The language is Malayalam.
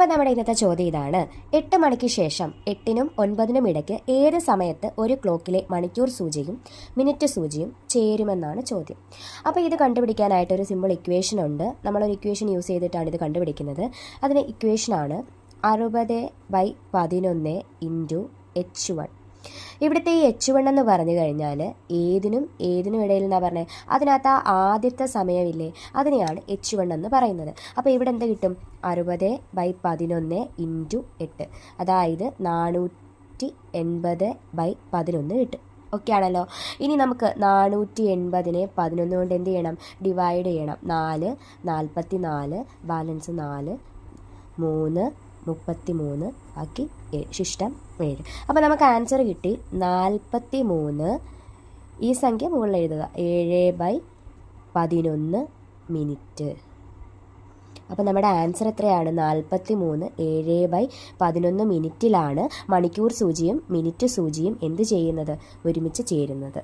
അപ്പോൾ നമ്മുടെ ഇന്നത്തെ ചോദ്യം ഇതാണ്. 8 മണിക്ക് ശേഷം 8നും 9നും ഇടയ്ക്ക് ഏത് സമയത്ത് ഒരു ക്ലോക്കിലെ മണിക്കൂർ സൂചിയും മിനിറ്റ് സൂചിയും ചേരുമെന്നാണ് ചോദ്യം. അപ്പോൾ ഇത് കണ്ടുപിടിക്കാനായിട്ട് ഒരു സിമ്പിൾ ഇക്വേഷൻ ഉണ്ട്. നമ്മളൊരു ഇക്വേഷൻ യൂസ് ചെയ്തിട്ടാണ് ഇത് കണ്ടുപിടിക്കുന്നത്. അതിന് ഇക്വേഷനാണ് 60/11 × H1. ഇവിടുത്തെ ഈ H1 എന്ന് പറഞ്ഞു കഴിഞ്ഞാൽ ഏതിനും ഇടയിൽ എന്നാണ് പറഞ്ഞത്. അതിനകത്ത് ആ ആദ്യത്തെ സമയമില്ലേ, അതിനെയാണ് H1 എന്ന് പറയുന്നത്. അപ്പോൾ ഇവിടെ എന്ത് കിട്ടും? 60/11 × 8, അതായത് 480/11 കിട്ടും. ഓക്കെ ആണല്ലോ. ഇനി നമുക്ക് 480നെ 11 കൊണ്ട് എന്ത് ചെയ്യണം? ഡിവൈഡ് ചെയ്യണം. 4 44, ബാലൻസ് 4, 3 33, ബാക്കി ശിഷ്ടം 7. അപ്പോൾ നമുക്ക് ആൻസർ കിട്ടി 43. ഈ സംഖ്യ മുകളിൽ എഴുതുക, 7/11 മിനിറ്റ്. അപ്പോൾ നമ്മുടെ ആൻസർ എത്രയാണ്? 43. 7/11 മിനിറ്റിലാണ് മണിക്കൂർ സൂചിയും മിനിറ്റ് സൂചിയും എന്ത് ചെയ്യുന്നത്? ഒരുമിച്ച് ചേരുന്നത്.